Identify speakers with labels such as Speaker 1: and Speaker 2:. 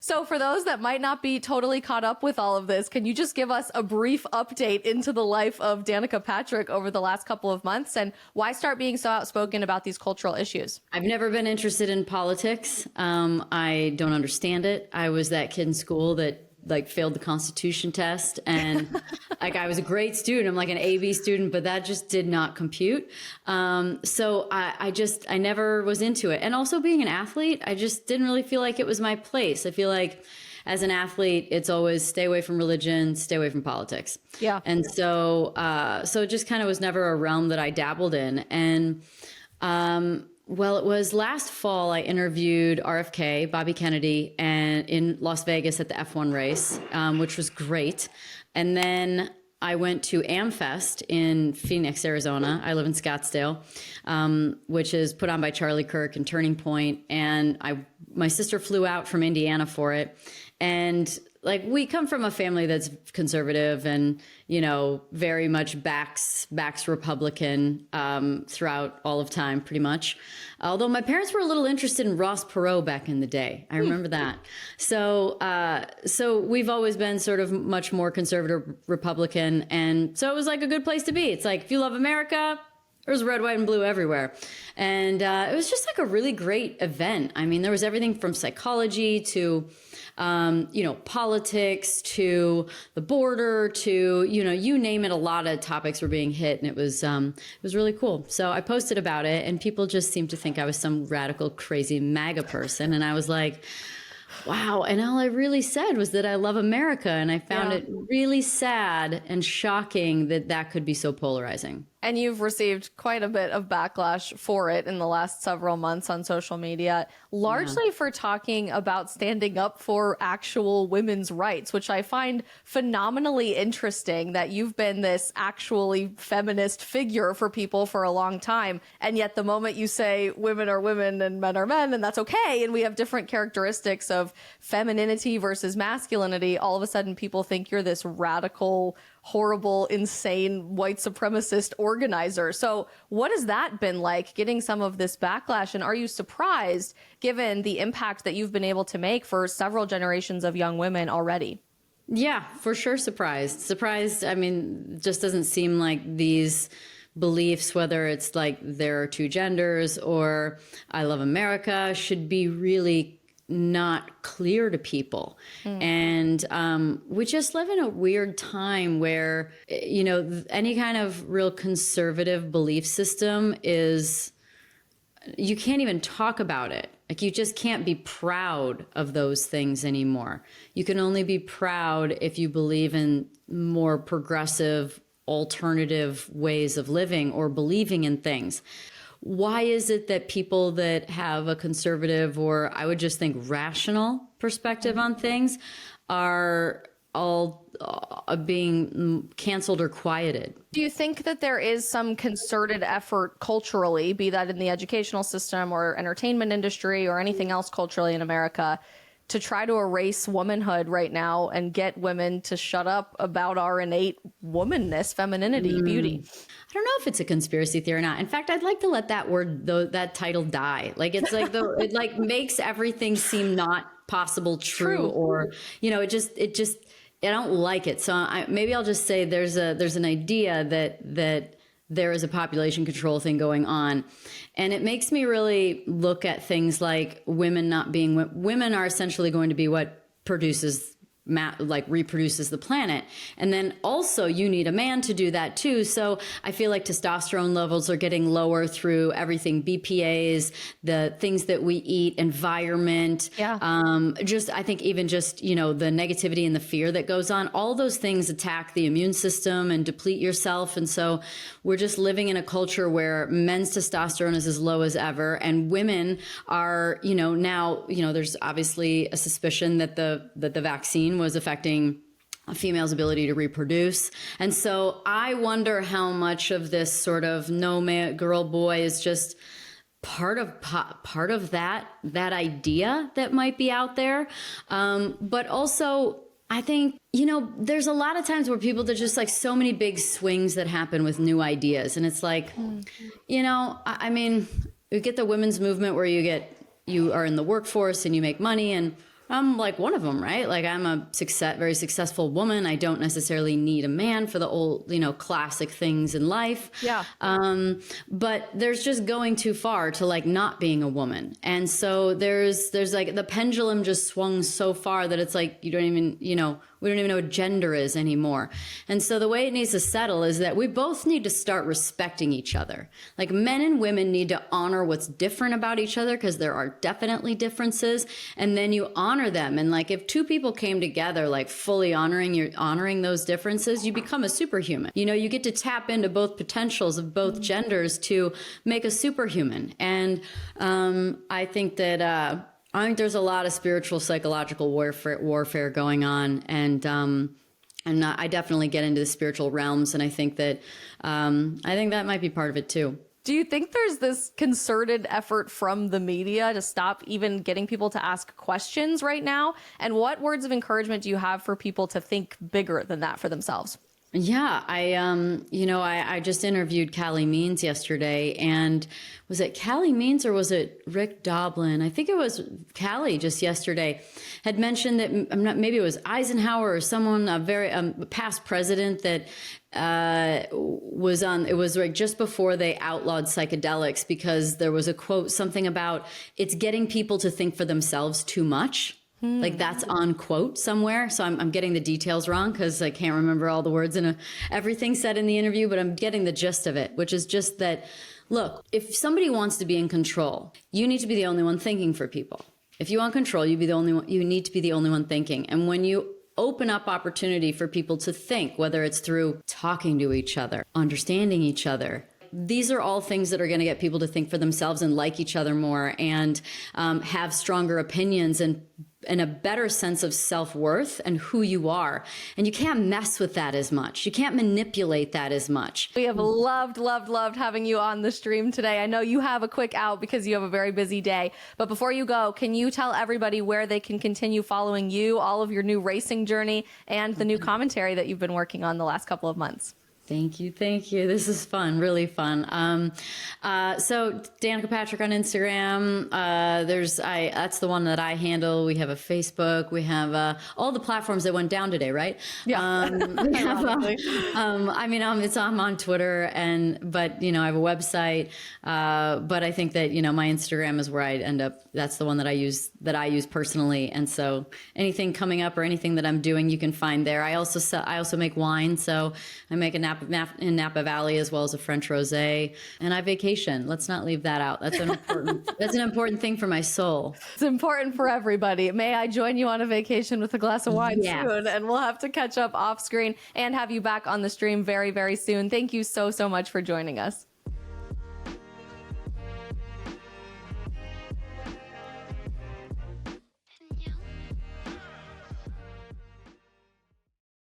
Speaker 1: So for those that might not be totally caught up with all of this, can you just give us a brief update into the life of Danica Patrick over the last couple of months, and why start being so outspoken about these cultural issues?
Speaker 2: I've never been interested in politics. I don't understand it. I was that kid in school that failed the Constitution test, and I was a great student. I'm like an AB student, but that just did not compute. So I never was into it. And also being an athlete, I just didn't really feel like it was my place. I feel like as an athlete, it's always stay away from religion, stay away from politics.
Speaker 1: Yeah.
Speaker 2: And so it just kind of was never a realm that I dabbled in. And, well, it was last fall I interviewed RFK, Bobby Kennedy, and in Las Vegas at the F1 race, which was great. And then I went to AmFest in Phoenix, Arizona. I live in Scottsdale, which is put on by Charlie Kirk and Turning Point. And my sister flew out from Indiana for it. And we come from a family that's conservative and, very much backs Republican throughout all of time, pretty much. Although my parents were a little interested in Ross Perot back in the day. I remember that. So we've always been sort of much more conservative Republican. And so it was like a good place to be. It's like, if you love America, there's red, white, and blue everywhere. And it was just like a really great event. I mean, there was everything from psychology to politics to the border to, you name it, a lot of topics were being hit, and it was really cool. So I posted about it, and people just seemed to think I was some radical, crazy MAGA person. And I was like, wow. And all I really said was that I love America. And I found it really sad and shocking that could be so polarizing.
Speaker 1: And you've received quite a bit of backlash for it in the last several months on social media, largely for talking about standing up for actual women's rights, which I find phenomenally interesting, that you've been this actually feminist figure for people for a long time. And yet the moment you say women are women and men are men, and that's okay, and we have different characteristics of femininity versus masculinity, all of a sudden people think you're this radical, horrible, insane white supremacist organizer. So what has that been like, getting some of this backlash? And are you surprised, given the impact that you've been able to make for several generations of young women already?
Speaker 2: Yeah, for sure. Surprised. I mean, it just doesn't seem like these beliefs, whether it's like there are two genders or I love America, should be really not clear to people. And we just live in a weird time where, any kind of real conservative belief system is, you can't even talk about it. Like, you just can't be proud of those things anymore. You can only be proud if you believe in more progressive, alternative ways of living or believing in things. Why is it that people that have a conservative, or I would just think rational perspective on things, are all being canceled or quieted?
Speaker 1: Do you think that there is some concerted effort culturally, be that in the educational system or entertainment industry or anything else culturally in America, to try to erase womanhood right now and get women to shut up about our innate womanness, femininity, beauty?
Speaker 2: I don't know if it's a conspiracy theory or not. In fact, I'd like to let that word, that title, die. Like, it's like it makes everything seem not possible, true. Or, it just I don't like it. So maybe I'll just say there's an idea that there is a population control thing going on. And it makes me really look at things like women are essentially going to be what reproduces the planet. And then also you need a man to do that too. So I feel like testosterone levels are getting lower through everything, BPAs, the things that we eat, environment. I think even just, the negativity and the fear that goes on, all those things attack the immune system and deplete yourself. And so we're just living in a culture where men's testosterone is as low as ever. And women are, now, there's obviously a suspicion that the vaccine was affecting a female's ability to reproduce. And so I wonder how much of this sort of no man, girl, boy is just part of that idea that might be out there. But also, I think, there's a lot of times where there's just like so many big swings that happen with new ideas. And it's like, I mean, you get the women's movement where you are in the workforce and you make money, and I'm like one of them, right? Like I'm a very successful woman. I don't necessarily need a man for the old, classic things in life.
Speaker 1: Yeah.
Speaker 2: But there's just going too far to like not being a woman. And so there's like the pendulum just swung so far that it's like, you don't even, we don't even know what gender is anymore. And so the way it needs to settle is that we both need to start respecting each other. Like men and women need to honor what's different about each other, because there are definitely differences. And then you honor them. And like if two people came together, like fully honoring those differences, you become a superhuman. You get to tap into both potentials of both genders to make a superhuman. And I think that I think there's a lot of spiritual, psychological warfare going on, and I definitely get into the spiritual realms, and I think that might be part of it too.
Speaker 1: Do you think there's this concerted effort from the media to stop even getting people to ask questions right now? And what words of encouragement do you have for people to think bigger than that for themselves?
Speaker 2: Yeah, I just interviewed Callie Means yesterday, and was it Callie Means or was it Rick Doblin? I think it was Callie just yesterday had mentioned that maybe it was Eisenhower or someone, a very past president that was on. It was like just before they outlawed psychedelics, because there was a quote, something about it's getting people to think for themselves too much. Like that's on quote somewhere. So I'm getting the details wrong because I can't remember all the words and everything said in the interview, but I'm getting the gist of it, which is just that, look, if somebody wants to be in control, you need to be the only one thinking for people. If you want control, you need to be the only one thinking. And when you open up opportunity for people to think, whether it's through talking to each other, understanding each other, these are all things that are going to get people to think for themselves and like each other more, and have stronger opinions and a better sense of self-worth and who you are. And you can't mess with that as much. You can't manipulate that as much.
Speaker 1: We have loved having you on the stream today. I know you have a quick out because you have a very busy day. But before you go, can you tell everybody where they can continue following you, all of your new racing journey, and the new commentary that you've been working on the last couple of months?
Speaker 2: Thank you. This is fun, really fun. So Danica Patrick on Instagram. That's the one that I handle. We have a Facebook. We have all the platforms that went down today, right?
Speaker 1: Yeah.
Speaker 2: We have, I'm on Twitter, but I have a website. But I think that my Instagram is where I end up. That's the one that I use personally. And so anything coming up or anything that I'm doing, you can find there. I also make wine, so I make a in Napa Valley as well as a French rosé, and I vacation. Let's not leave that out. That's an important thing for my soul. It's
Speaker 1: important for everybody. May I join you on a vacation with a glass of wine soon? And we'll have to catch up off screen and have you back on the stream very, very soon. Thank you so much for joining us.